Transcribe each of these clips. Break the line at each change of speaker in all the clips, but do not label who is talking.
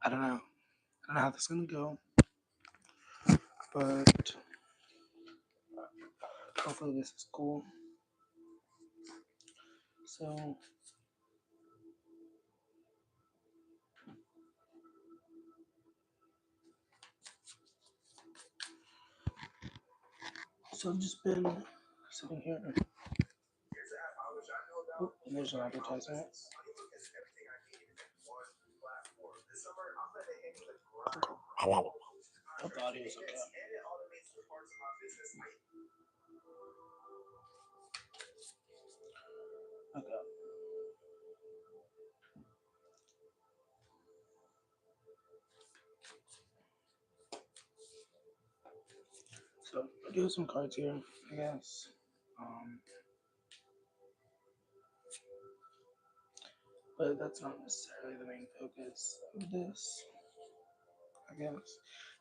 I don't know. I don't know how this is gonna go, but hopefully this is cool. So, I've just been sitting here. Oh, and there's an advertisement. Hope the audio is okay. Okay. So I do have some cards here, I guess. Um, but that's not necessarily the main focus of this, I guess.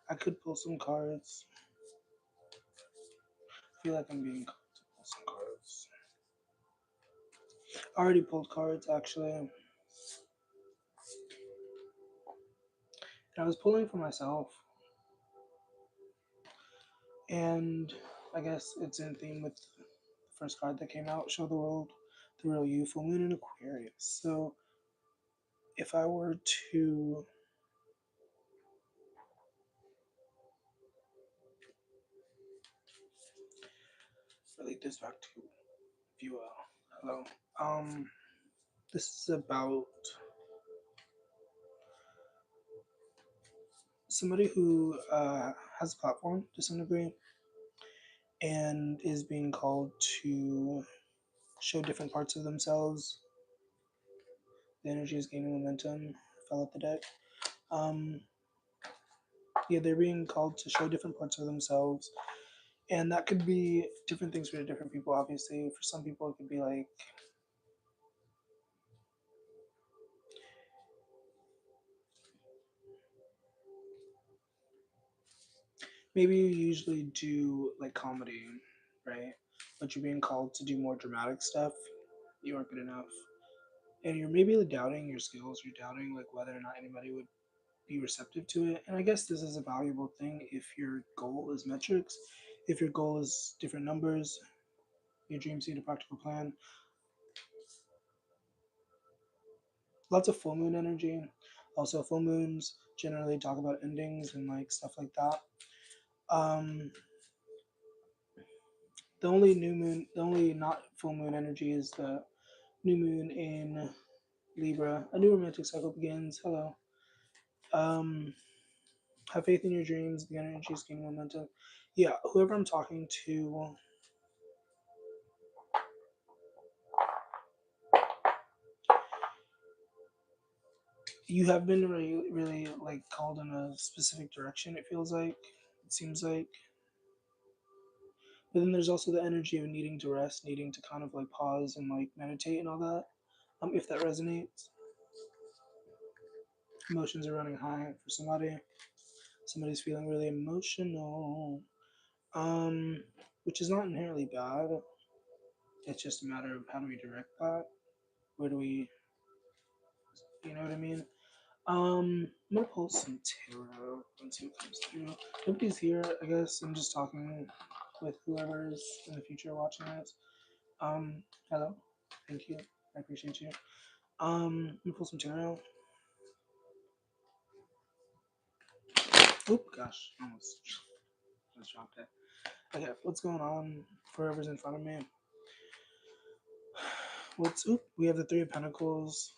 I could pull some cards. I feel like I'm being called to pull some cards. I already pulled cards, actually. And I was pulling for myself. And I guess it's in theme with the first card that came out, Show the World the Real You, Full Moon in Aquarius. So if I were to relate this back to viewer, hello. This is about somebody who has a platform to some degree and is being called to show different parts of themselves. The energy is gaining momentum. Fell out the deck. Um, yeah, they're being called to show different parts of themselves, and that could be different things for different people. Obviously, for some people, it could be like maybe you usually do like comedy, right? But you're being called to do more dramatic stuff. You aren't good enough, and you're maybe doubting your skills. You're doubting like whether or not anybody would be receptive to it. And I guess this is a valuable thing if your goal is metrics, if your goal is different numbers, your dreams need a practical plan. Lots of full moon energy. Also, full moons generally talk about endings and like stuff like that. Um, the only not full moon energy is the new moon in Libra. A new romantic cycle begins. Hello. Um, have faith in your dreams. The energy is gaining momentum. Yeah, whoever I'm talking to, you have been really like called in a specific direction. It feels like, it seems like, but then there's also the energy of needing to rest, needing to kind of like pause and like meditate and all that. If that resonates, emotions are running high for somebody. Somebody's feeling really emotional, um, which is not inherently bad. It's just a matter of how do we direct that? Where do we, you know what I mean? I'm gonna pull some tarot and see what comes through. Nobody's here, I guess. I'm just talking with whoever's in the future watching this. Hello. Thank you. I appreciate you. I'm gonna pull some tarot. Oop, gosh, almost dropped it. Okay, what's going on for whoever's in front of me? We have the Three of Pentacles.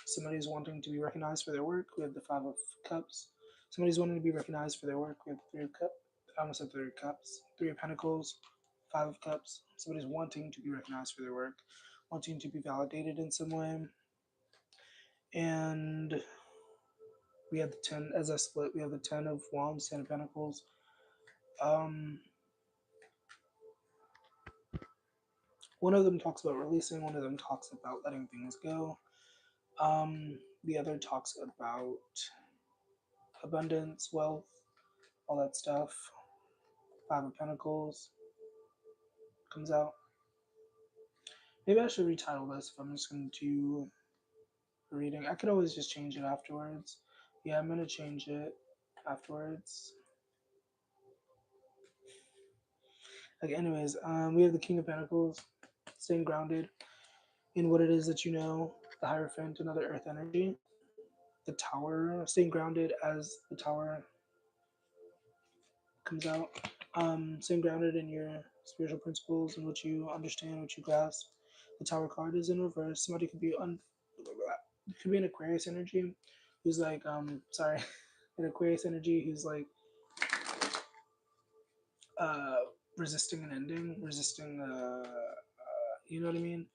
Somebody's wanting to be recognized for their work. We have the Five of Cups. Somebody's wanting to be recognized for their work. We have the Three of Cups. I almost said Three of Cups. Three of Pentacles, Five of Cups. Somebody's wanting to be recognized for their work, wanting to be validated in some way. And we have the Ten, as I split, we have the Ten of Wands, Ten of Pentacles. One of them talks about releasing, one of them talks about letting things go. The other talks about abundance, wealth, all that stuff. Five of Pentacles comes out. Maybe I should retitle this if I'm just going to do a reading. I could always just change it afterwards, Yeah, I'm gonna change it afterwards. Like, anyways, we have the King of Pentacles, staying grounded in what it is that you know. The Hierophant, another Earth energy. The Tower, staying grounded as the Tower comes out. Staying grounded in your spiritual principles and what you understand, what you grasp. The Tower card is in reverse. Somebody could be it could be an Aquarius energy, who's like sorry, an Aquarius energy who's like uh resisting an ending, resisting you know what I mean?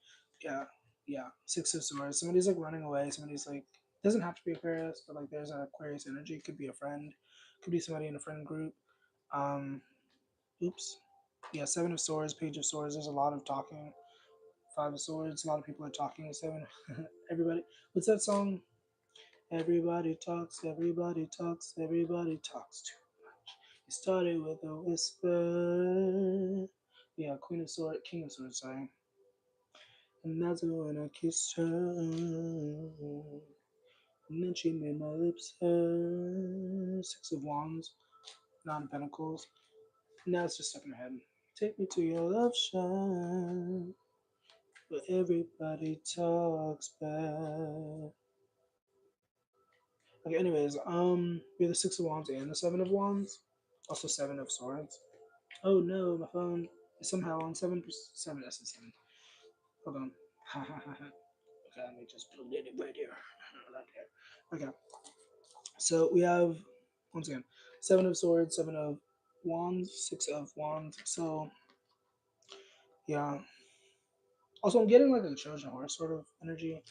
Yeah, yeah. Six of Swords. Somebody's like running away. Somebody's like doesn't have to be Aquarius, but like there's an Aquarius energy. Could be a friend. Could be somebody in a friend group. Um, oops. Yeah, Seven of Swords, Page of Swords. There's a lot of talking. Five of Swords. A lot of people are talking. Seven. Everybody. What's that song? Everybody talks. Everybody talks. Everybody talks too much. It started with a whisper. Yeah, Queen of Swords, King of Swords. Sorry. And that's when I kissed her. And then she made my lips hurt. Six of Wands, Nine of Pentacles. Now it's just stuck in her head. Take me to your love shack, where everybody talks back. Okay, anyways, we have the Six of Wands and the Seven of Wands. Also Seven of Swords. Oh no, my phone is somehow on 7%. That's a 7. Hold on. Okay, let me just put it right here. Right there. Okay. So we have, once again, Seven of Swords, Seven of Wands, Six of Wands. So, yeah. Also, I'm getting like a Trojan horse sort of energy.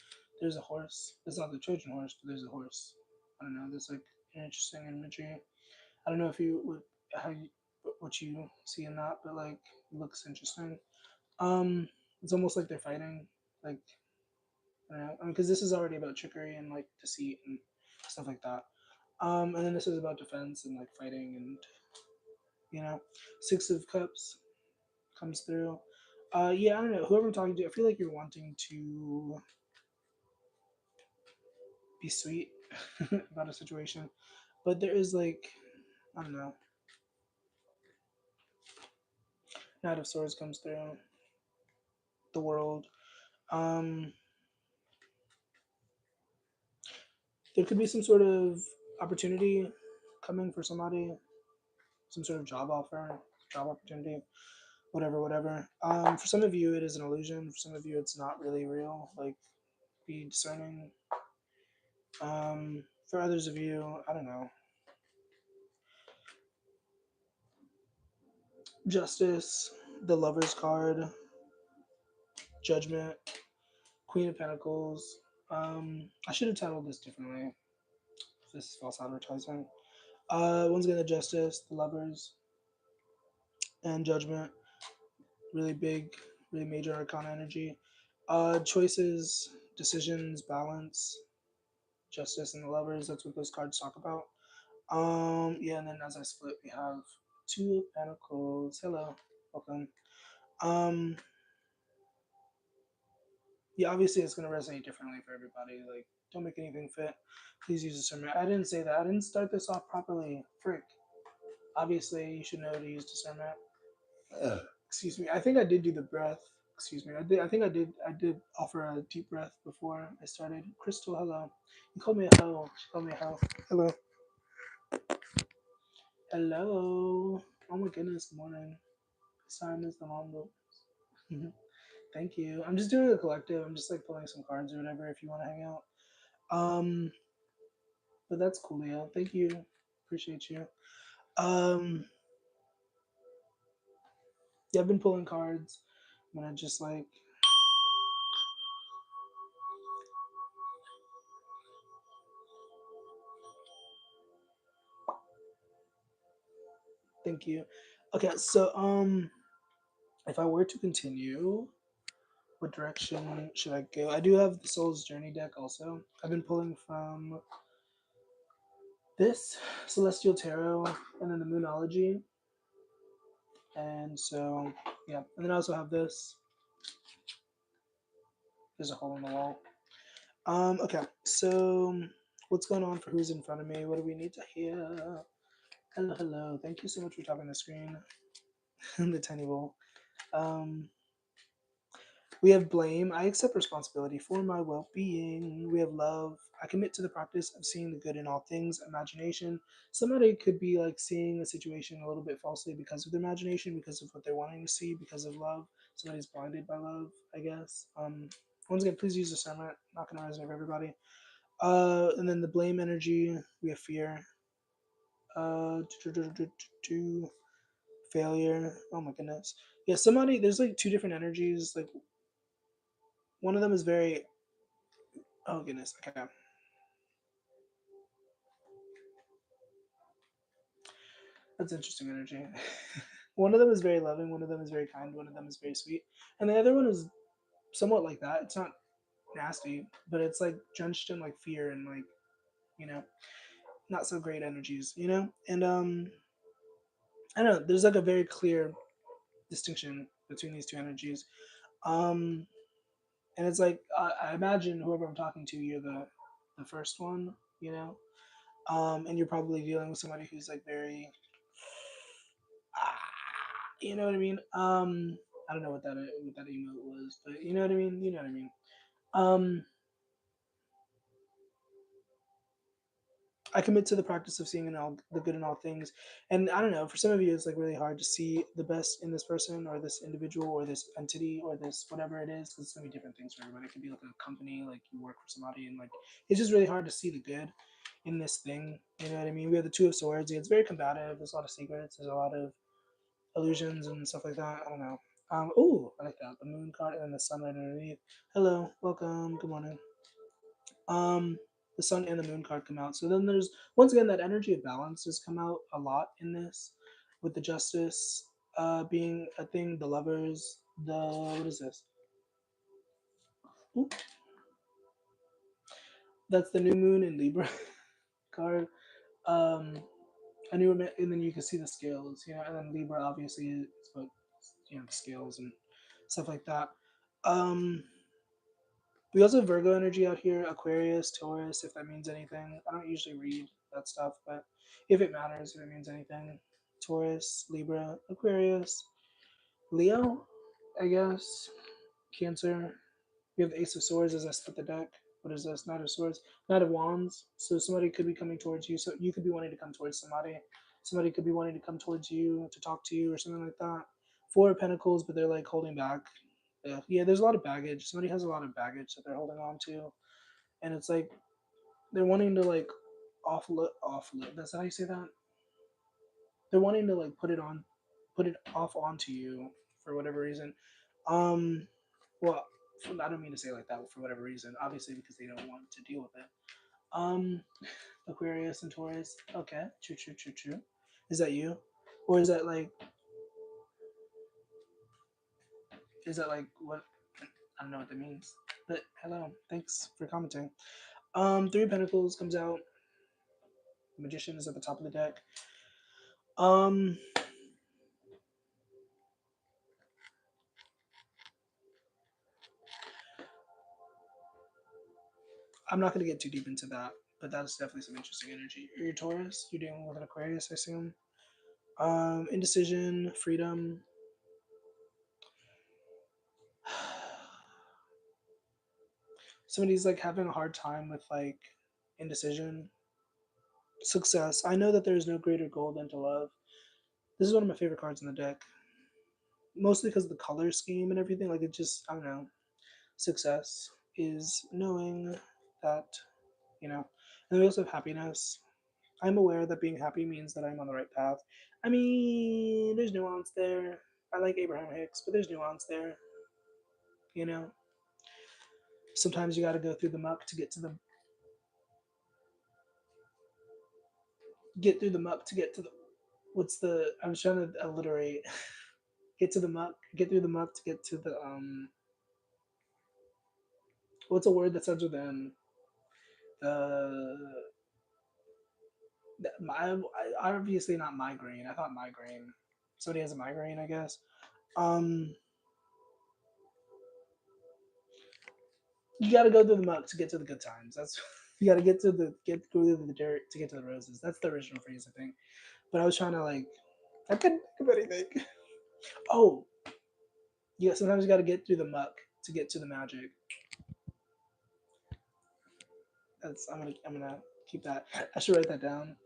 There's a horse. It's not the Trojan horse, but there's a horse. I don't know. There's like an interesting imagery. I don't know if you would, how you, what you see in that, but like, it looks interesting. Um, it's almost like they're fighting. Like, I don't know. I mean, because this is already about trickery and like deceit and stuff like that. And then this is about defense and like fighting and Six of Cups comes through. Yeah, I don't know. Whoever I'm talking to, I feel like you're wanting to be sweet about a situation, but there is like I don't know. Knight of Swords comes through. The World. Um, there could be some sort of opportunity coming for somebody, some sort of job offer, job opportunity, whatever, whatever. For some of you, it is an illusion. For some of you, it's not really real. Like, be discerning. For others of you, I don't know. Justice, the Lover's card, Judgment, Queen of Pentacles. I should have titled this differently. This is false advertising. Once again, the Justice, the Lovers, and Judgment. Really big, really major arcana energy. Choices, decisions, balance, Justice, and the Lovers. That's what those cards talk about. Yeah, and then as I split, we have Two of Pentacles. Hello, welcome. Um, yeah, obviously it's gonna resonate differently for everybody. Like, don't make anything fit. Please use discernment. I didn't say that. I didn't start this off properly. Frick. Obviously, you should know to use discernment. Excuse me. I think I did do the breath. Excuse me. I did. I think I did. I did offer a deep breath before I started. Crystal, hello. You called me a hoe. She called me a hoe. Hello. Hello. Oh my goodness. Good morning. This time is the mom. Thank you. I'm just doing a collective. I'm just like pulling some cards or whatever if you want to hang out. Um, but that's cool, Leo. Thank you. Appreciate you. Um, yeah, I've been pulling cards. I'm gonna just like thank you. Okay, so if I were to continue, what direction should I go? I do have the Soul's Journey deck also. I've been pulling from this Celestial Tarot and then the Moonology. And so yeah. And then I also have this. There's a hole in the wall. Okay, so What's going on for who's in front of me? What do we need to hear? Hello, hello. Thank you so much for tapping the screen. The tiny bowl. Um, we have blame. I accept responsibility for my well being. We have love. I commit to the practice of seeing the good in all things. Imagination. Somebody could be like seeing a situation a little bit falsely because of their imagination, because of what they're wanting to see, because of love. Somebody's blinded by love, I guess. Once again, please use discernment. Not going to resonate for everybody. And then the blame energy. We have fear. Uh, failure. Oh my goodness. Yeah, somebody. There's like two different energies. Like one of them is very. Oh goodness. Okay. That's interesting energy. One of them is very loving, one of them is very kind, one of them is very sweet, and the other one is somewhat like that. It's not nasty, but it's like drenched in like fear and like you know not so great energies, And I don't know. There's like a very clear distinction between these two energies, um, and it's like I imagine whoever I'm talking to, you're the first one, and you're probably dealing with somebody who's like very you know what I mean? I don't know what that emote was, but you know what I mean. You know what I mean. Um, I commit to the practice of seeing in all the good in all things, and I don't know. For some of you, it's like really hard to see the best in this person or this individual or this entity or this whatever it is. 'Cause it's gonna be different things for everybody. It could be like a company, like you work for somebody, and like it's just really hard to see the good in this thing. You know what I mean? We have the Two of Swords. It's very combative. There's a lot of secrets. There's a lot of illusions and stuff like that. I don't know. Oh, I like that. The moon card and then the sun right underneath. Hello, welcome, good morning. Um, the sun and the moon card come out. So then there's once again that energy of balance has come out a lot in this, with the justice being a thing. The lovers. The what is this? Ooh, that's the new moon in Libra card. Um, a new and then you can see the scales. And then Libra obviously is what the scales and stuff like that. Um, We also have Virgo energy out here, Aquarius, Taurus, if that means anything. I don't usually read that stuff, but if it matters, if it means anything. Taurus, Libra, Aquarius, Leo, I guess, Cancer. We have the Ace of Swords as I split the deck. What is this? Knight of Swords, Knight of Wands. So somebody could be coming towards you. So you could be wanting to come towards somebody. Somebody could be wanting to come towards you to talk to you or something like that. Four of Pentacles, but they're like holding back. Yeah, there's a lot of baggage. Somebody has a lot of baggage that they're holding on to, and it's like they're wanting to like offload. That's how you say that. They're wanting to like put it off onto you for whatever reason. Um, well, I don't mean to say it like that for whatever reason. Obviously, because they don't want to deal with it. Um, Aquarius and Taurus. Okay, true, true, true, true. Is that you, or is that like what? I don't know what that means. But hello, thanks for commenting. Three of Pentacles comes out. The Magician is at the top of the deck. Um, I'm not going to get too deep into that, but that's definitely some interesting energy. You're Taurus. You're dealing with an Aquarius, I assume. Indecision, freedom. Somebody's like having a hard time with like indecision. Success. I know that there is no greater goal than to love. This is one of my favorite cards in the deck, mostly because of the color scheme and everything. Like it just, I don't know. Success is knowing that, you know. And we also have happiness. I'm aware that being happy means that I'm on the right path. I mean, there's nuance there. I like Abraham Hicks, but there's nuance there. You know, sometimes you got to go through the muck to get to the. What's the? I was trying to alliterate. Get to the muck. Get through the muck to get to the. What's a word that starts with N? The. Obviously not migraine. I thought migraine. Somebody has a migraine, I guess. Um, you got to go through the muck to get to the good times. That's You gotta get through the dirt to get to the roses. That's the original phrase, I think. But I was trying to like, I couldn't think of anything. Oh, yeah. Sometimes you gotta get through the muck to get to the magic. That's I'm gonna keep that. I should write that down.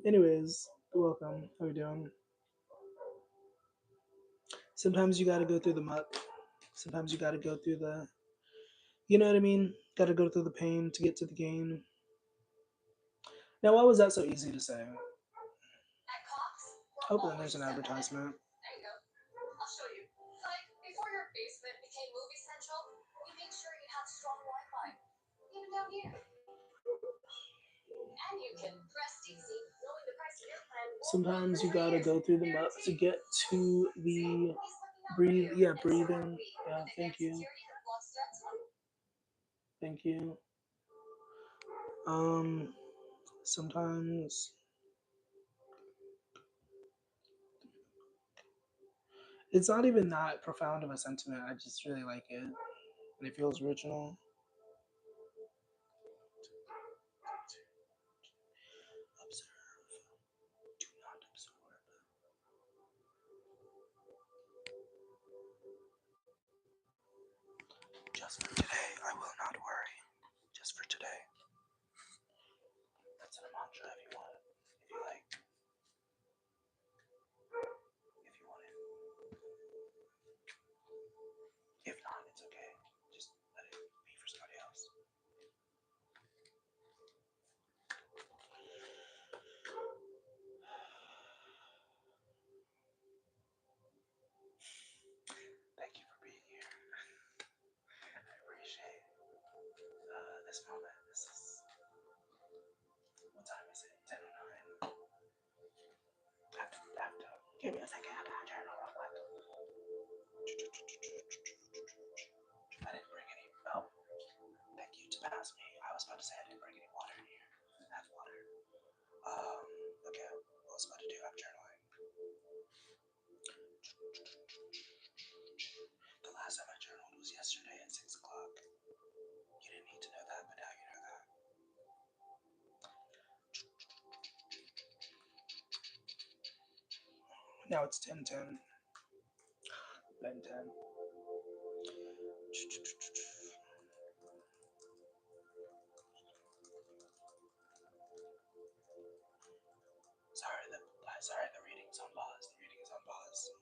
Anyways, welcome. How we doing? Sometimes you gotta go through the muck. Sometimes you gotta go through the. You know what I mean? Gotta go through the pain to get to the gain. Now, why was that so easy to say? Hoping there's an advertisement. Sometimes you gotta go through the muck to get to the breathe. Yeah, breathing. Yeah, thank you. Thank you. Um, sometimes it's not even that profound of a sentiment. I just really like it, and it feels original. Observe, do not absorb. Just for today, I will not worry. Just for today. That's a mantra if you want. If you like. If you want it. If not, it's okay. Just let it be for somebody else. Thank you for being here. I appreciate this moment. This is what time is it? 10:09. I have to give me a second. I gotta turn real quick. I didn't bring any. Oh, thank you to pass me. I was about to say I didn't bring any water in here. I have water. Okay. What was I about to do? I'm journaling. The last time I journaled was yesterday at 6 o'clock. You didn't need to know that, but now you know that. Now it's 10:10. Ben 10. Sorry, the reading's on pause. The reading is on pause.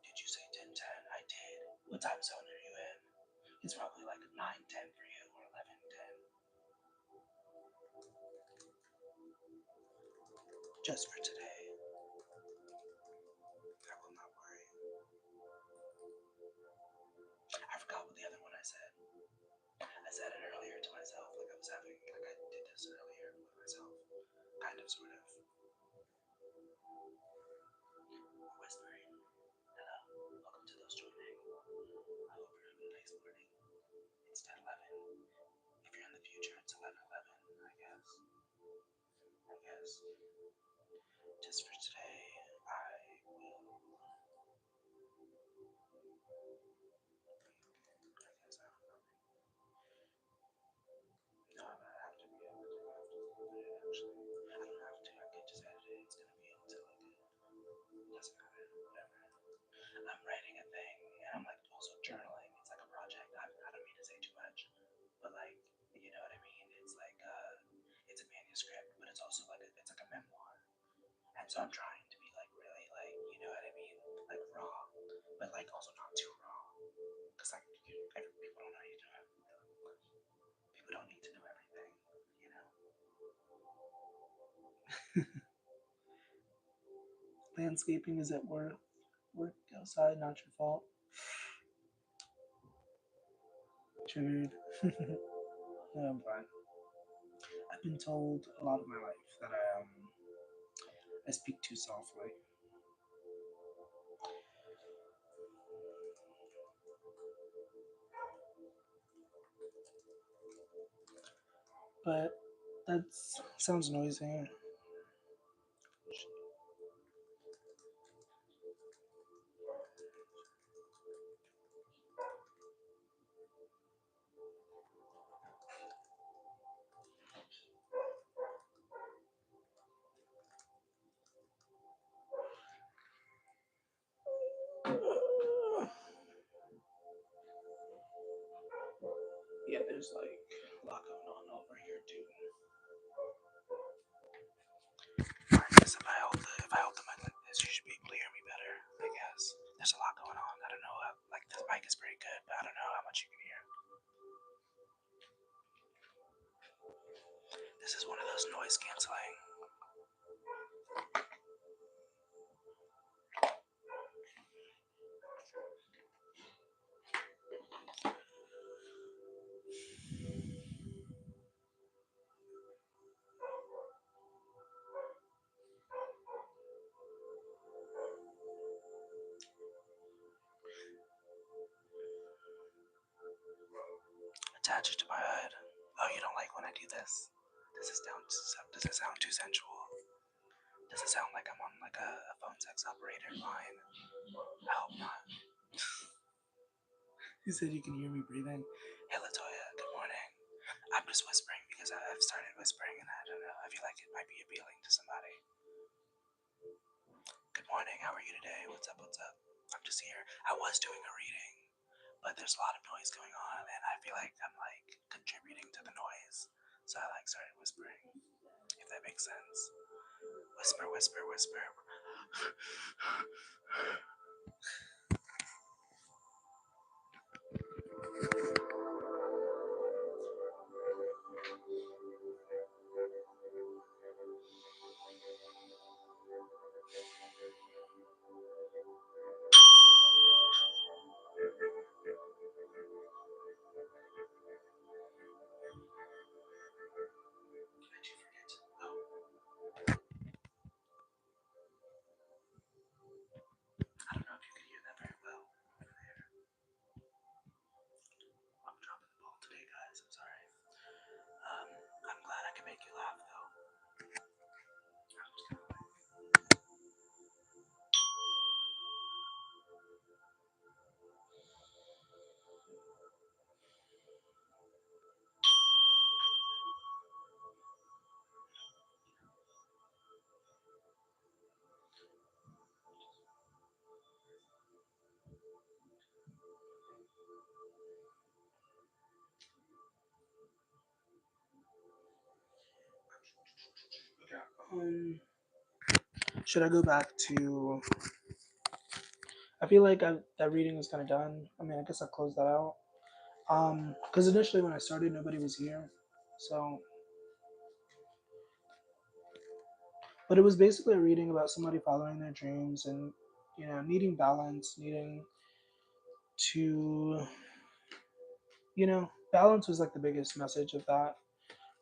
Did you say 10:10? I did. What time zone are you in? It's probably like 9:10 for you or 11:10. Just for today, I will not worry. I forgot what the other one I said. I said it earlier to myself, like I was having, like I did this earlier with myself. Kind of, sort of. Whispering. Hello, welcome to those joining. I hope you're having a nice morning. It's 10:11. If you're in the future, it's 11:11, I guess. Just for today, I will. I guess I don't know. No, I don't have to be able to. I have to put it actually. I don't have to. I can just edit it. It's gonna be able to like it. Doesn't matter. Whatever. I'm writing a thing, and I'm like also journaling. It's like a project. I don't mean to say too much, but like you know what I mean. It's like it's a manuscript, but it's also like it's like a memoir. And so I'm trying to be like really like you know what I mean, like raw, but like also not too raw, because like people don't know you to know. People don't need to know everything, you know. Landscaping is at work. Work outside, not your fault. Triggered. No, I'm fine. I've been told a lot of my life that I speak too softly. but that sounds noisy. Yeah, there's like a lot going on over here too. I guess if I hold the mic like this, you should be able to hear me better. I guess there's a lot going on. I don't know. Like this mic is pretty good, but I don't know how much you can hear. This is one of those noise canceling. Attach it to my head. Oh, you don't like when I do this? Does it sound too sensual? Does it sound like I'm on like a phone sex operator line? I hope not. He said you can hear me breathing. Hey Latoya, good morning. I'm just whispering because I've started whispering and I don't know. I feel like it might be appealing to somebody. Good morning. How are you today? What's up? What's up? I'm just here. I was doing a reading, but there's a lot of noise going on, and I feel like I'm like contributing to the noise. So I like started whispering, if that makes sense. Whisper, whisper, whisper. I don't know if you can hear that very well. I'm dropping the ball today, guys. I'm sorry. I'm glad I can make you laugh, though. Um, should I go back to? I feel like that reading is kind of done. I mean, I guess I closed that out. Because initially when I started, nobody was here, so. But it was basically a reading about somebody following their dreams and needing balance, needing to balance was like the biggest message of that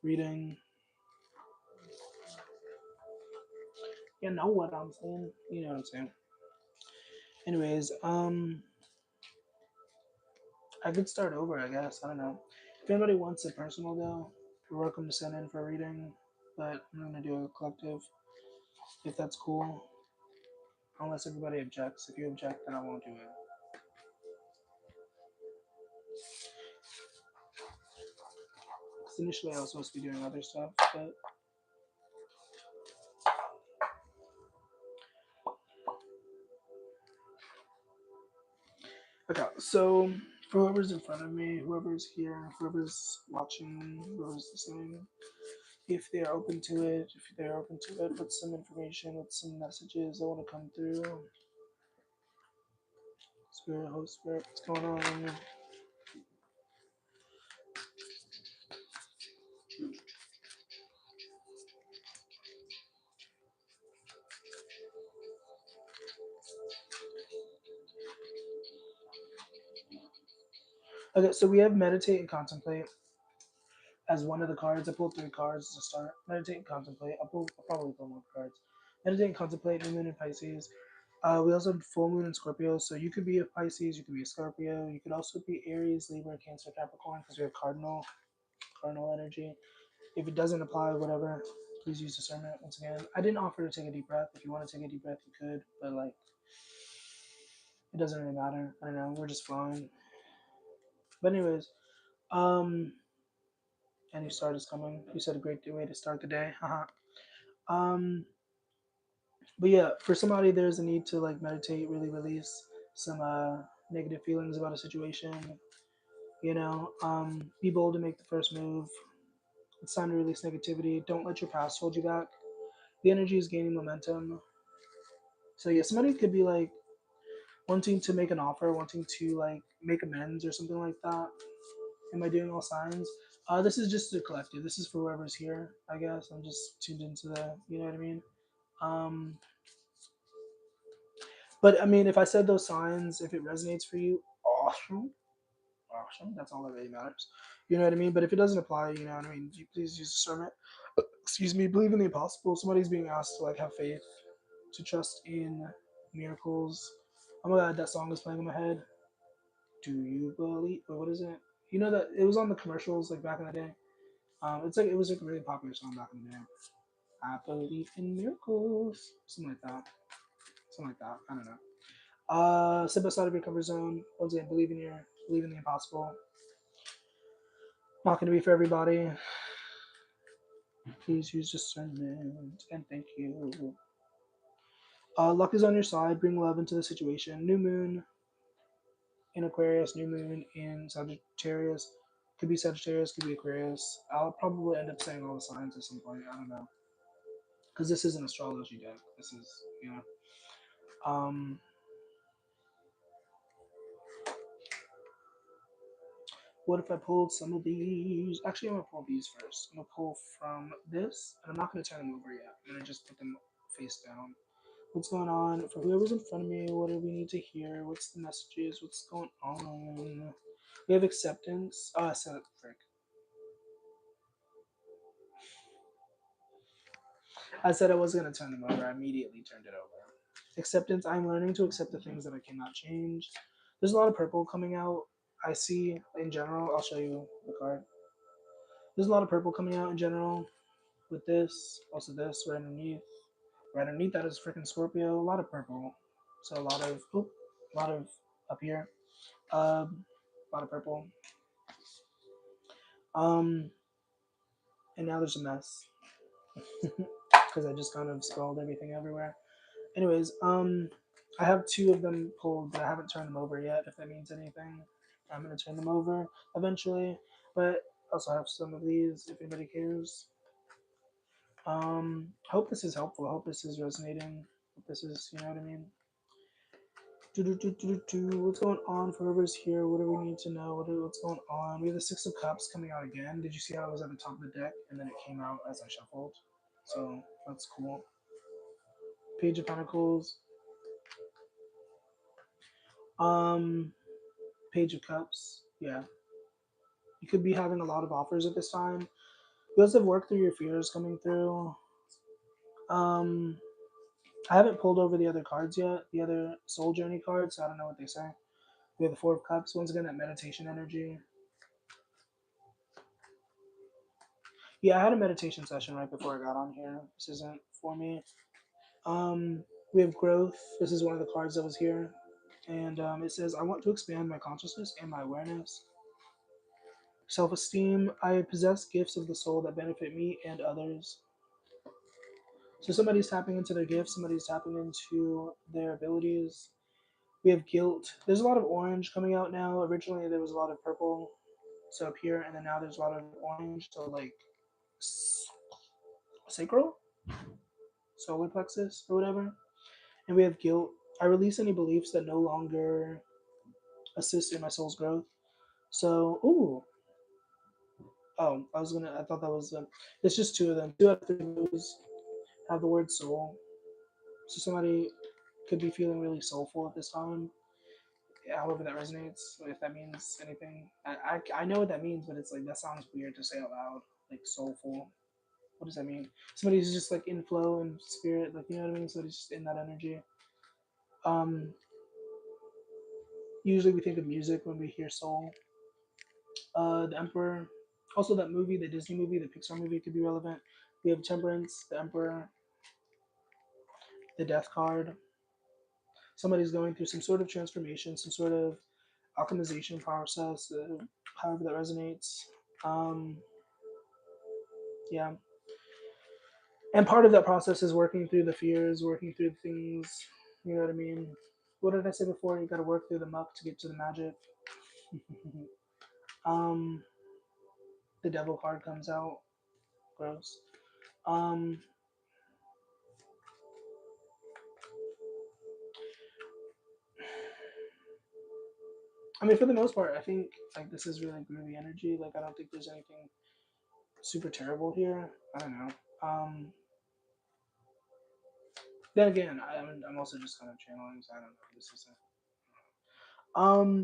reading. You know what I'm saying? You know what I'm saying. Anyways, I could start over, I guess. I don't know. If anybody wants it personal though, you're welcome to send in for a reading. But I'm gonna do a collective if that's cool. Unless everybody objects. If you object, then I won't do it. Because initially I was supposed to be doing other stuff, but okay. So for whoever's in front of me, whoever's here, whoever's watching, whoever's listening, if they're open to it, with some information, with some messages that want to come through. Spirit, Holy Spirit, what's going on? Okay, so we have meditate and contemplate as one of the cards. I pulled three cards to start. Meditate and contemplate. I'll probably pull more cards. Meditate and contemplate, new moon in Pisces. We also have full moon in Scorpio, so you could be a Pisces, you could be a Scorpio, you could also be Aries, Libra, Cancer, Capricorn, because we have cardinal energy. If it doesn't apply, whatever, please use discernment. Once again, I didn't offer to take a deep breath. If you want to take a deep breath, you could, but like, it doesn't really matter. I don't know. We're just flowing. But anyways, um, any start is coming. You said a great way to start the day. Haha. um, but yeah, for somebody, there's a need to like meditate, really release some negative feelings about a situation. Be bold to make the first move. It's time to release negativity. Don't let your past hold you back. The energy is gaining momentum. So yeah, somebody could be like wanting to make an offer, wanting to like make amends or something like that. Am I doing all signs? This is just the collective. This is for whoever's here. I guess I'm just tuned into the. You know what I mean? Um, but I mean, if I said those signs, if it resonates for you, awesome, awesome. That's all that really matters. You know what I mean? But if it doesn't apply, you know what I mean. Please use discernment. Excuse me. Believe in the impossible. Somebody's being asked to like have faith, to trust in miracles. Oh my god, that song is playing in my head. Do you believe? Or what is it? You know that it was on the commercials like back in the day. It's like it was like a really popular song back in the day. I believe in miracles, something like that. Something like that. I don't know. Step outside of your comfort zone. Once again, believe in the impossible. Not going to be for everybody. Please use discernment and thank you. Luck is on your side. Bring love into the situation. New moon in Aquarius. New moon in Sagittarius. Could be Sagittarius. Could be Aquarius. I'll probably end up saying all the signs at some point. I don't know because this is an astrology deck. This is you know. Um, what if I pulled some of these? Actually, I'm gonna pull these first. I'm gonna pull from this, and I'm not gonna turn them over yet. I'm gonna just put them face down. What's going on for whoever's in front of me? What do we need to hear? What's the messages? What's going on? We have acceptance. Oh, I said it. Frick. I said I was gonna turn them over. I immediately turned it over. Acceptance. I'm learning to accept the things that I cannot change. There's a lot of purple coming out. I see in general. I'll show you the card. There's a lot of purple coming out in general with this. Also this right underneath. Right underneath that is freaking Scorpio. A lot of purple. So a lot of up here. A lot of purple. Um, and now there's a mess because I just kind of spilled everything everywhere. Anyways, I have two of them pulled, but I haven't turned them over yet. If that means anything, I'm gonna turn them over eventually. But I also have some of these if anybody cares. Hope this is helpful. Hope this is resonating. Hope this is, you know what I mean. What's going on for whoever's here? What do we need to know? What's going on? We have the Six of Cups coming out again. Did you see how it was at the top of the deck and then it came out as I shuffled? So that's cool. Page of Pentacles. Um, Page of Cups. Yeah. You could be having a lot of offers at this time. You also have work through your fears coming through. Um, I haven't pulled over the other cards yet, the other Soul Journey cards, so I don't know what they say. We have the Four of Cups. Once again, that meditation energy. Yeah, I had a meditation session right before I got on here. This isn't for me. Um, we have growth. This is one of the cards that was here. And it says, I want to expand my consciousness and my awareness. Self esteem. I possess gifts of the soul that benefit me and others. So somebody's tapping into their gifts, somebody's tapping into their abilities. We have guilt. There's a lot of orange coming out now. Originally, there was a lot of purple. So up here, and then now there's a lot of orange. So like sacral, solar plexus, or whatever. And we have guilt. I release any beliefs that no longer assist in my soul's growth. So, I thought that was, it's just two of them. Two out of three of those have the word soul. So somebody could be feeling really soulful at this time. However that resonates, if that means anything. I know what that means, but it's like, that sounds weird to say out loud. Like soulful. What does that mean? Somebody's just like in flow and spirit, like, you know what I mean? Somebody's just in that energy. Um, Usually we think of music when we hear soul. The Emperor. Also, that movie, the Disney movie, the Pixar movie could be relevant. We have Temperance, the Emperor, the Death card. Somebody's going through some sort of transformation, some sort of alchemization process, however that resonates. Um, yeah. And part of that process is working through the fears, working through the things, you know what I mean? What did I say before? You got to work through the muck to get to the magic. um, the devil card comes out. Gross. Um, I mean, for the most part, I think like this is really groovy energy. Like, I don't think there's anything super terrible here. I don't know. Then again, I'm also just kind of channeling, so I don't know. This isn't.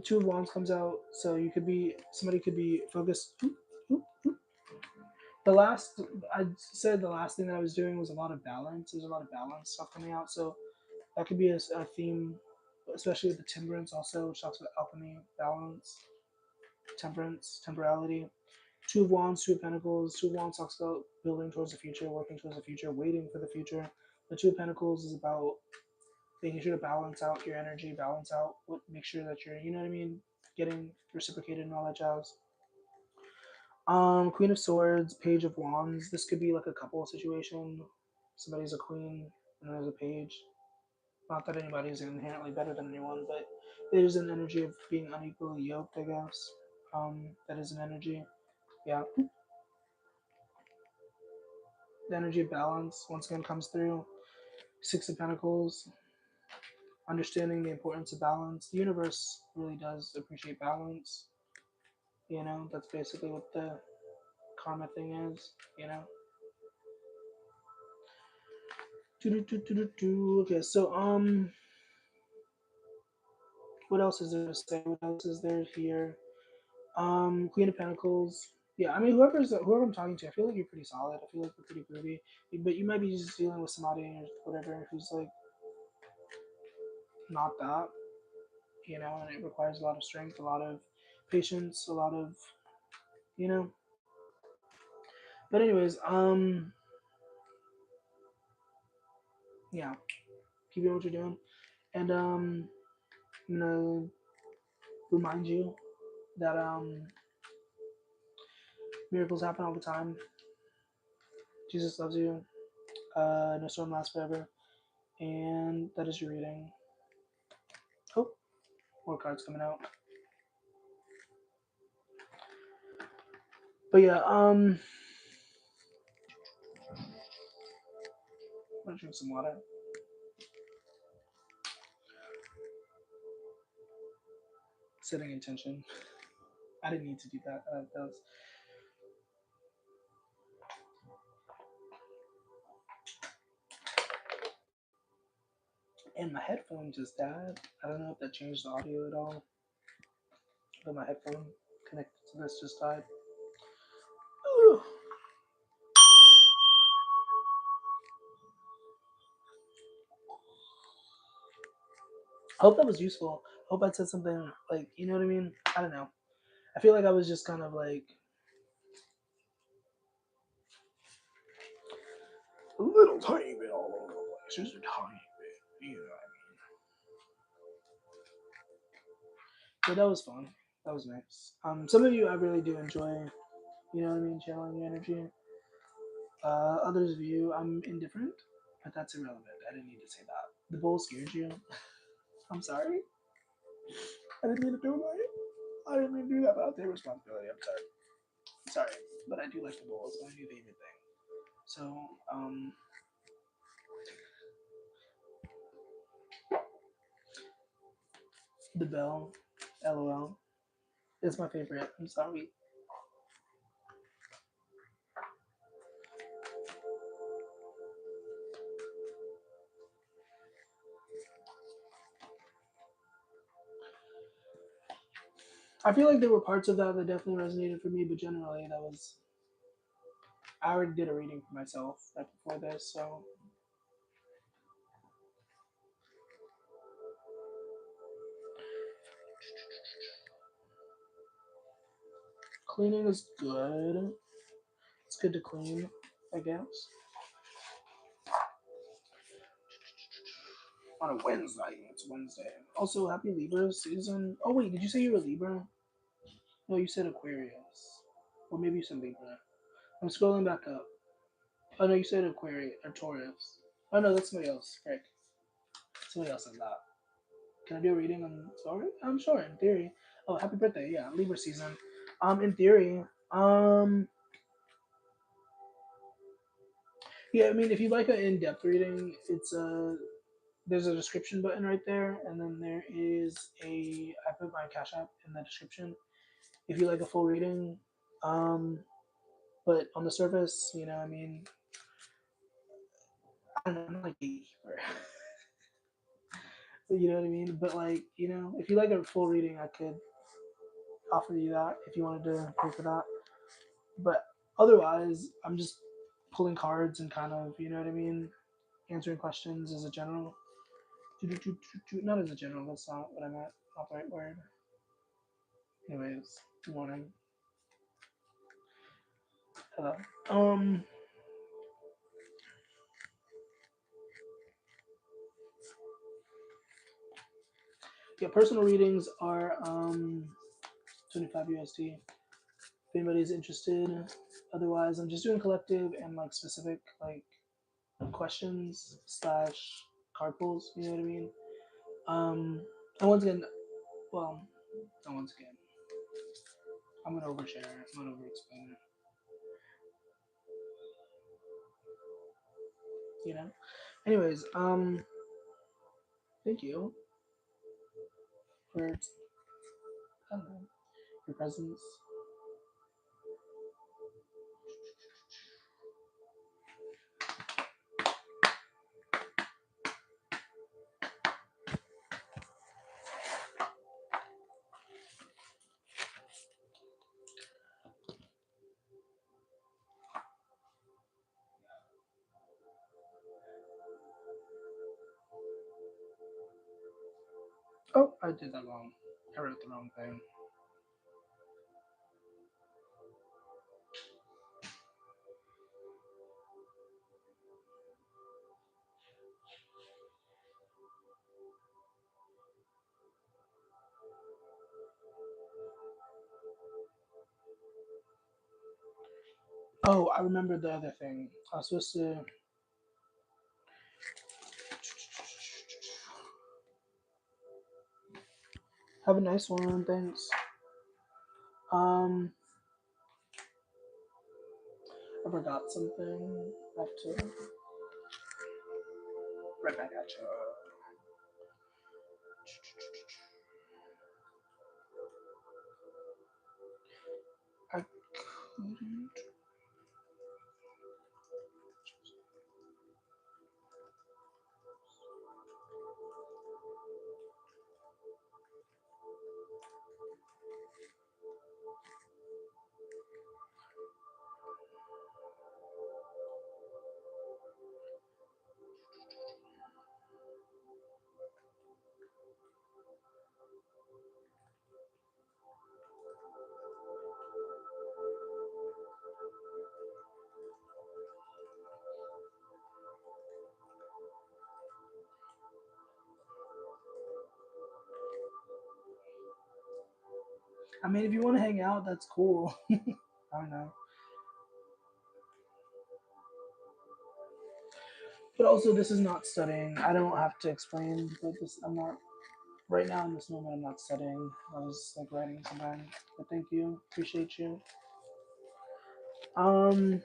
Two of Wands comes out, so you could be somebody could be focused. The last I said the last thing that I was doing was a lot of balance. There's a lot of balance stuff coming out, so that could be a theme, especially with the Temperance also, which talks about alchemy, balance, temperance, temporality. Two of Wands, Two of Pentacles. Two of Wands talks about building towards the future, working towards the future, waiting for the future. The Two of Pentacles is about making sure to balance out your energy, balance out what, make sure that you're, you know what I mean, getting reciprocated and all that jazz. Queen of Swords, Page of Wands. This could be like a couple situation. Somebody's a queen and there's a page. Not that anybody is inherently better than anyone, but there's an energy of being unequally yoked, I guess. That is an energy. Yeah. The energy of balance once again comes through. Six of Pentacles, understanding the importance of balance. The universe really does appreciate balance. You know, that's basically what the karma thing is, you know. Okay, so what else is there to say? What else is there here? Queen of Pentacles. Yeah, I mean whoever I'm talking to, I feel like you're pretty solid. I feel like you're pretty groovy. But you might be just dealing with somebody or whatever who's like not that, you know, and it requires a lot of strength, a lot of patience, a lot of, you know. But anyways, yeah, keep doing what you're doing. And I'm gonna remind you that miracles happen all the time. Jesus loves you. No storm lasts forever. And that is your reading. Oh, more cards coming out. But yeah, I'm gonna drink some water. Setting intention. I didn't need to do that. That was. And my headphone just died. I don't know if that changed the audio at all. But my headphone connected to this just died. Ooh. I hope that was useful. I hope I said something like, you know what I mean? I don't know. I feel like I was just kind of like a little tiny bit all over the place. Just a tiny bit, you know what I mean? But that was fun. That was nice. Some of you I really do enjoy, you know what I mean, channeling your energy. Others of you I'm indifferent, but that's irrelevant. I didn't need to say that. The bull scared you. I'm sorry. I didn't mean to do that. I didn't mean to do that, but I'll take responsibility. I'm sorry. I'm sorry. But I do like the bull. It's my new favorite thing. So, the bell, LOL, is my favorite. I'm sorry. I feel like there were parts of that that definitely resonated for me, but generally that was. I already did a reading for myself right before this, so Cleaning is good. It's good to clean, I guess. On a Wednesday. It's Wednesday. Also, happy Libra season. Oh wait, did you say you were Libra? No, you said Aquarius. Or maybe you said Libra. I'm scrolling back up. Oh no, you said Aquarius or Taurus. Oh no, that's somebody else. Frick. Somebody else said that. Can I do a reading on Taurus? I'm sure, in theory. Oh, happy birthday, yeah, Libra season. In theory. Yeah, I mean if you like an in-depth reading, it's there's a description button right there, and then there is I put my Cash App in the description. If you like a full reading, but on the surface, I mean, I don't know, I'm not like gatekeeper. You know what I mean? But like, if you like a full reading, I could offer you that if you wanted to pay for that. But otherwise, I'm just pulling cards and kind of, you know what I mean, answering questions as a general. Not as a general. That's not what I meant. Not the right word. Anyways, good morning. Hello. Yeah, personal readings are 25 USD. If anybody's interested. Otherwise, I'm just doing collective and like specific like questions slash card pulls. You know what I mean? And once again, well, not once again. I'm gonna overshare. I'm gonna overexplain. You know. Anyways, thank you for I don't know, your presence. Oh, I did that wrong. I wrote the wrong thing. Oh, I remember the other thing. I was supposed to have a nice one. Thanks. Um, I forgot something. I have to right back at you. I couldn't. I mean, if you want to hang out, that's cool. I don't know. But also, this is not studying. I don't have to explain. But this, I'm not right now in this moment. I'm not studying. I was like writing something. But thank you. Appreciate you. Um.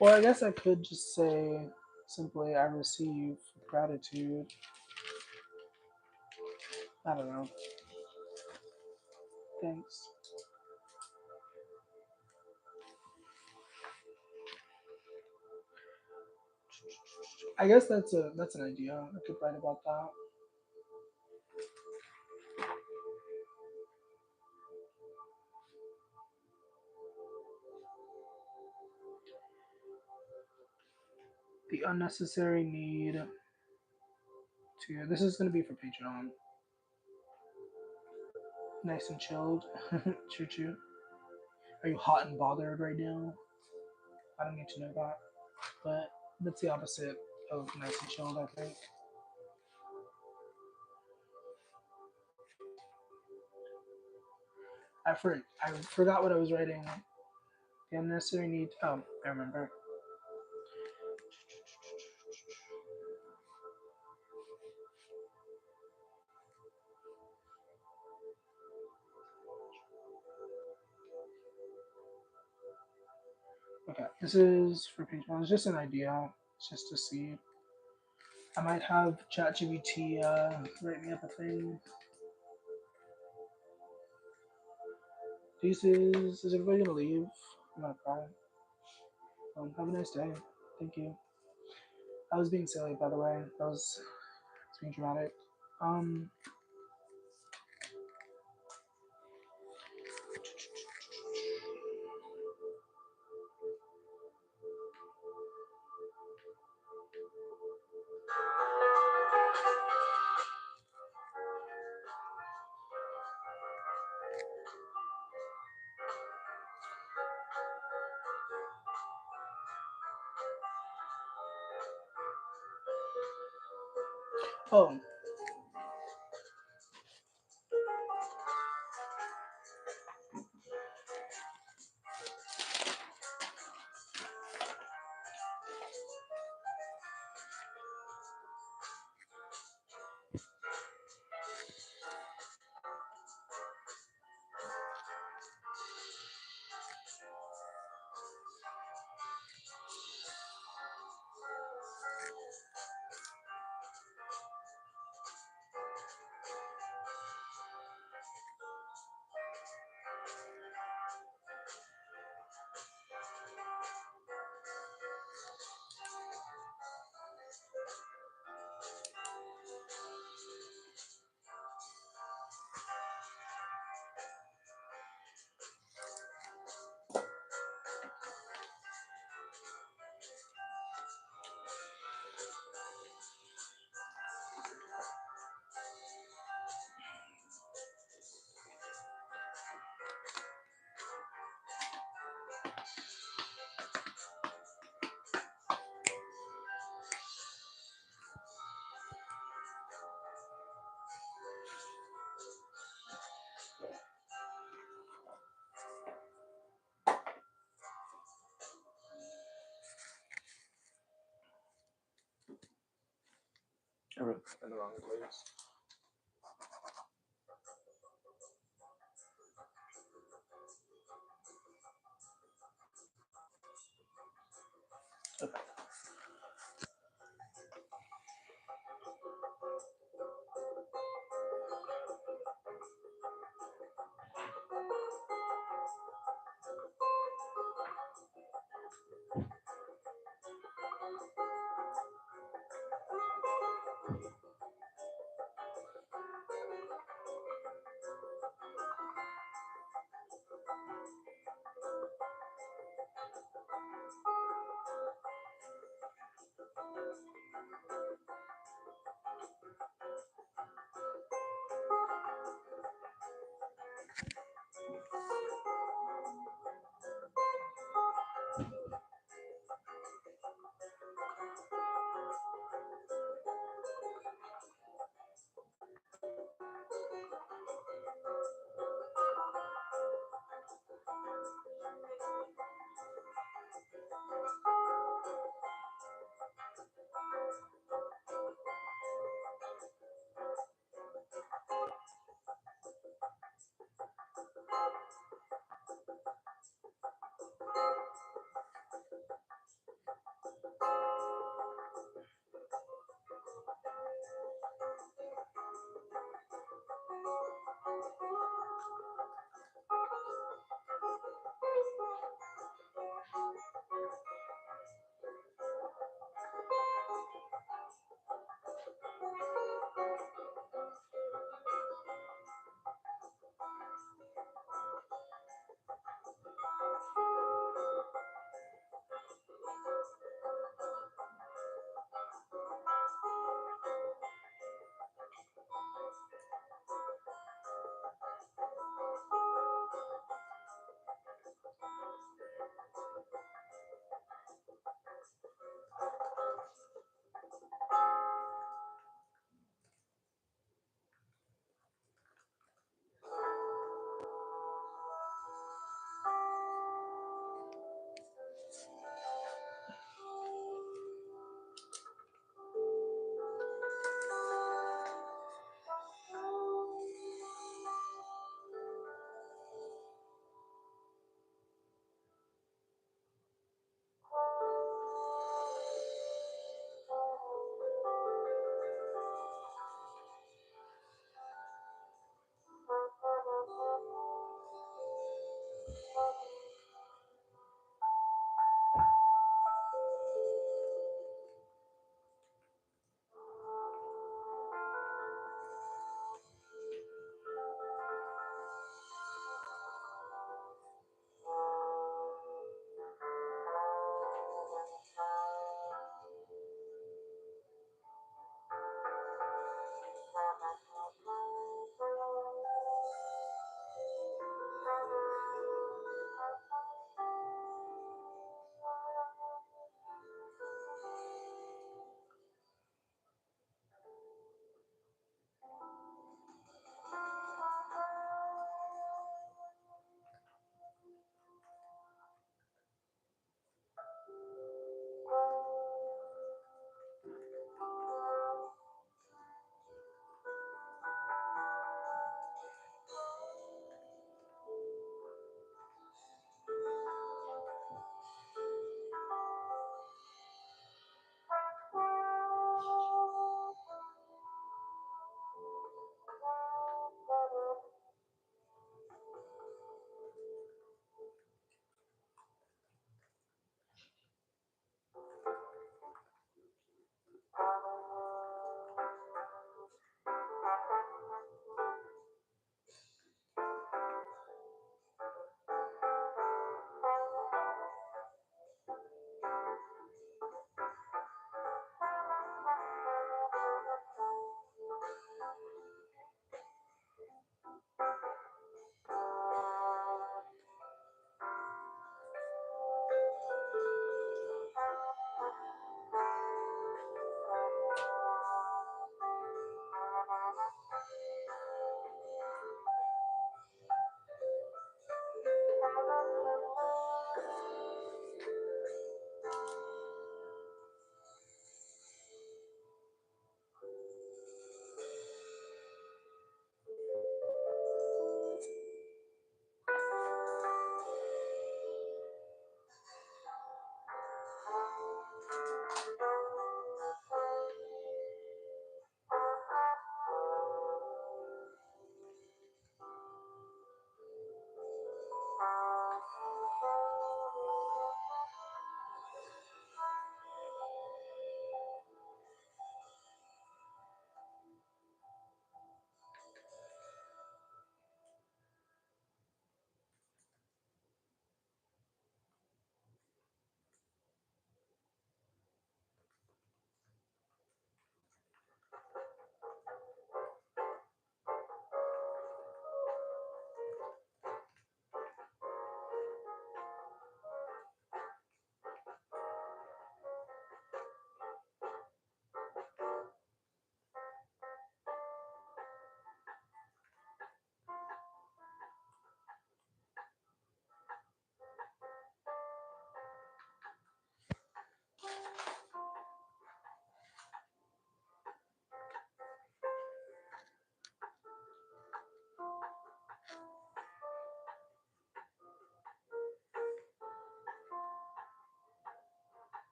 Well, I guess I could just say simply, I receive gratitude. I don't know. Thanks. I guess that's an idea. I could write about that. The unnecessary need to. This is going to be for Patreon. Nice and chilled. Choo choo. Are you hot and bothered right now? I don't need to know that. But that's the opposite of nice and chilled, I think. I forgot what I was writing. The unnecessary need. Oh, I remember. Okay, this is for Patreon. It's just an idea. It's just to see. I might have ChatGPT write me up a thing. Is everybody gonna leave? I'm gonna cry. Have a nice day. Thank you. I was being silly, by the way. That was being dramatic. Um. Oh. I wrote in the wrong place. Okay.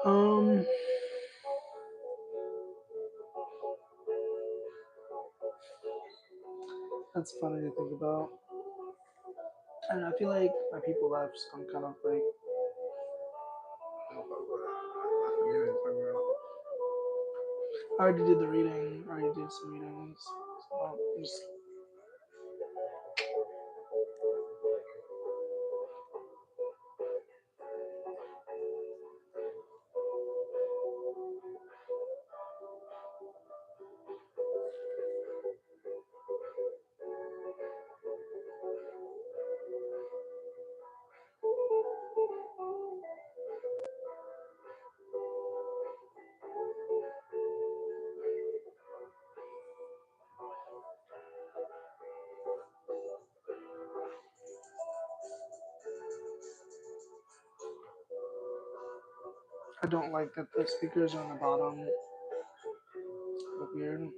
Um, that's funny to think about. And I feel like my people left, so I'm kind of like, I already did the reading. I already did some readings. So I don't like that the speakers are on the bottom. Look weird.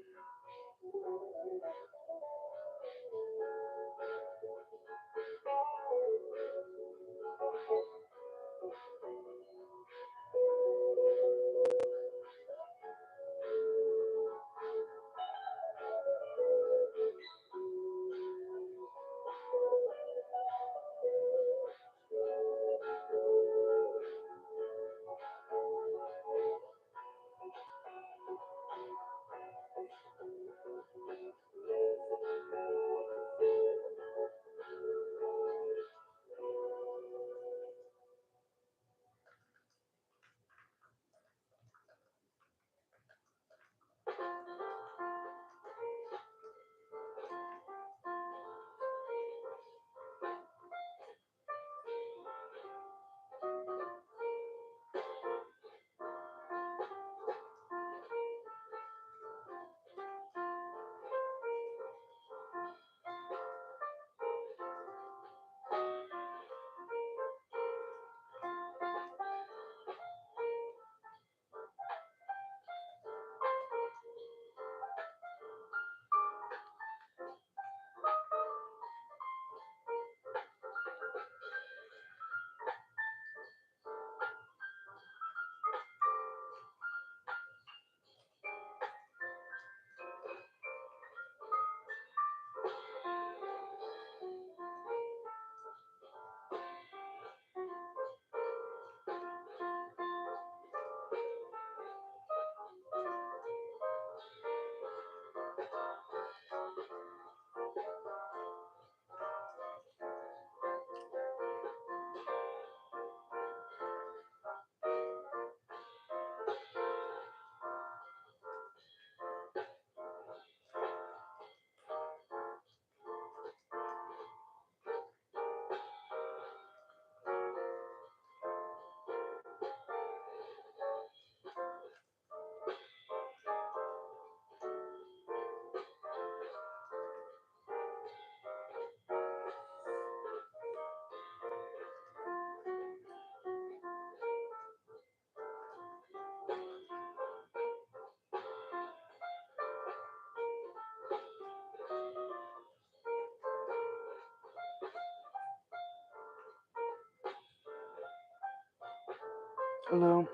Hello.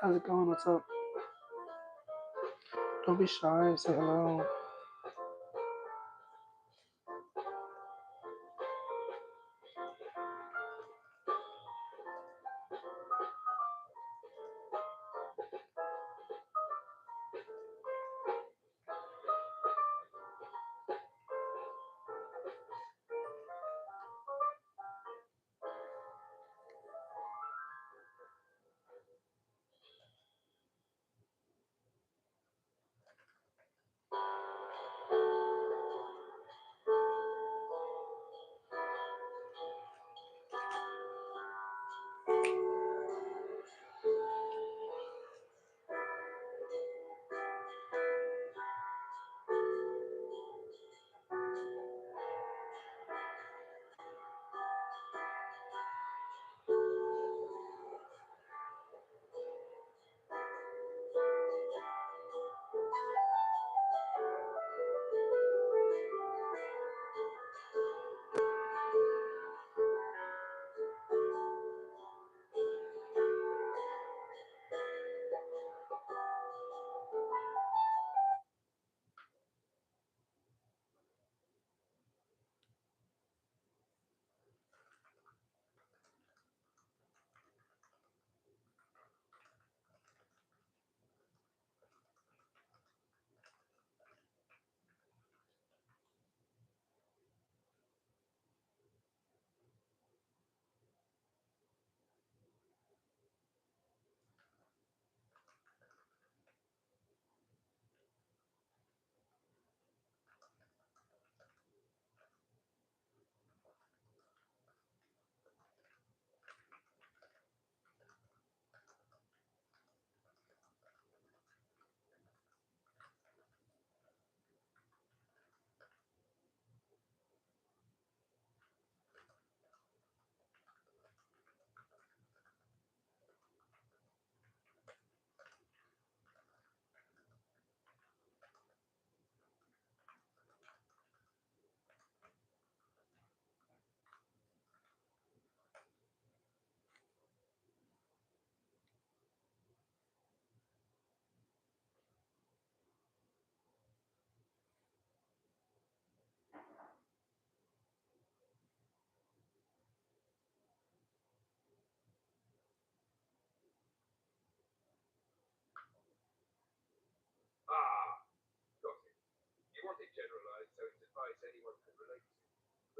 How's it going? What's up? Don't be shy. Say hello.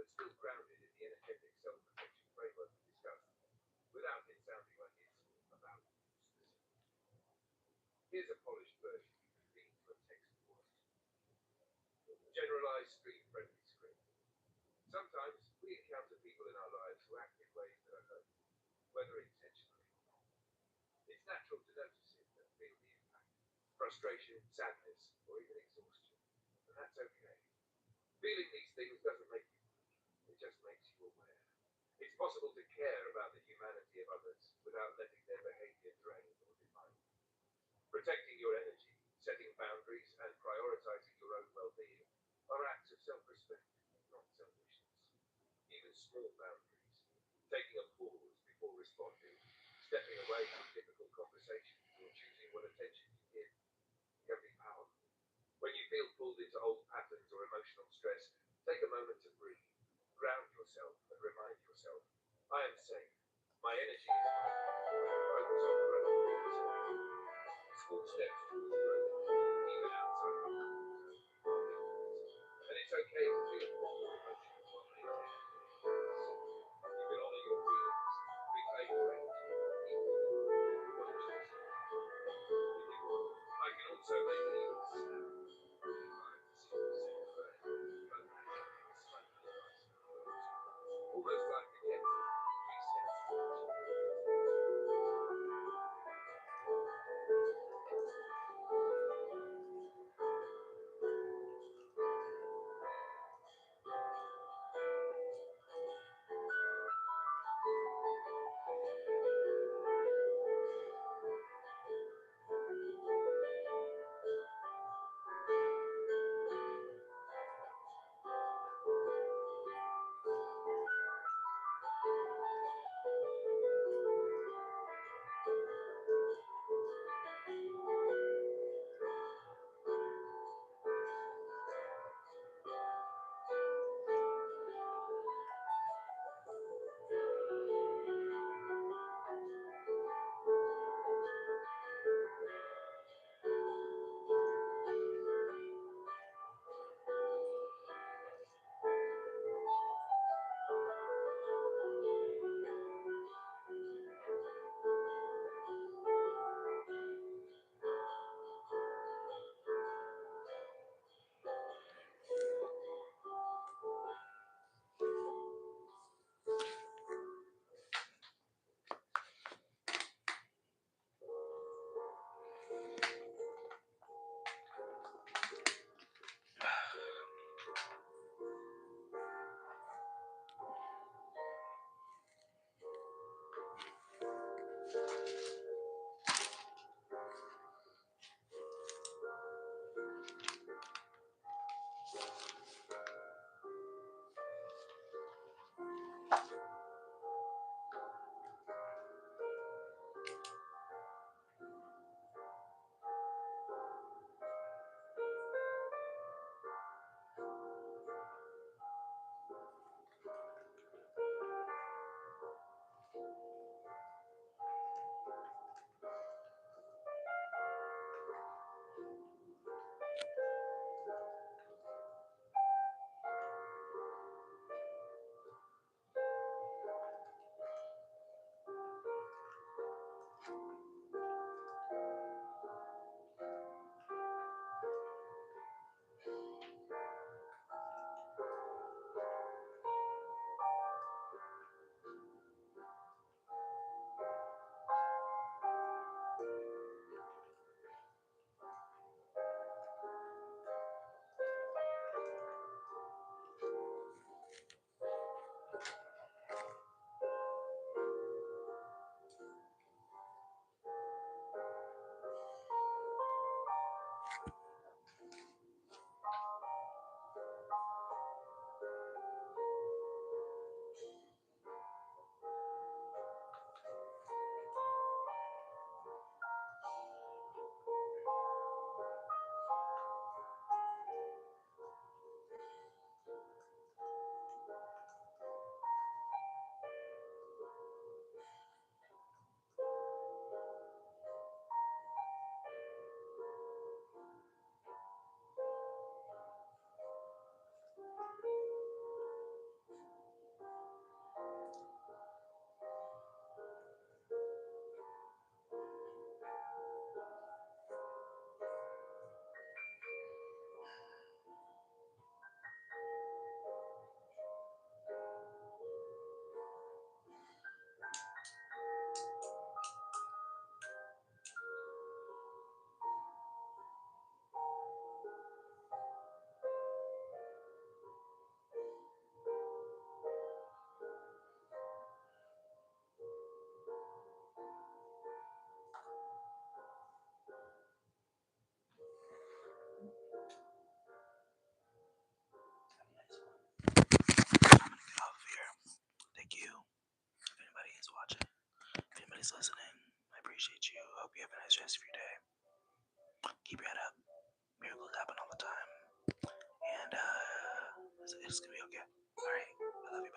but still grounded in the energetic self-protection framework we discussed, without it sounding like it's about you specifically. Here's a polished version you can feed to a text voice. Generalized street-friendly script. Sometimes we encounter people in our lives who act in ways that are hurtful, whether intentionally or not. It's natural to notice it and feel the impact. Frustration, sadness, or even exhaustion. And that's okay. Feeling these things doesn't make you weak, it just makes you aware. It's possible to care about the humanity of others without letting their behavior drain or define you. Protecting your energy, setting boundaries, and prioritizing your own well-being are acts of self-respect, not selfishness. Even small boundaries, taking a pause before responding, stepping away from difficult conversations, or choosing what attention you give, can be powerful. When you feel pulled into old patterns or emotional stress, take a moment to breathe, ground yourself, and remind yourself, I am safe. My energy is mine. I can focus on growth and myself. Small steps towards growth, even outside your comfort zone, are effortless. And it's okay to feel your emotions while maintaining your peace. You can honor your feelings, reclaim your energy, even when your emotions seem chaotic. If you want, I can also make it even sound 5 to 6% per hour, but naturally it's slightly nicer and closer, almost like a gentle reset switch.
everybody's listening. I appreciate you. Hope you have a nice rest of your day. Keep your head up. Miracles happen all the time. And it's gonna be okay. Alright. I love you. Bye.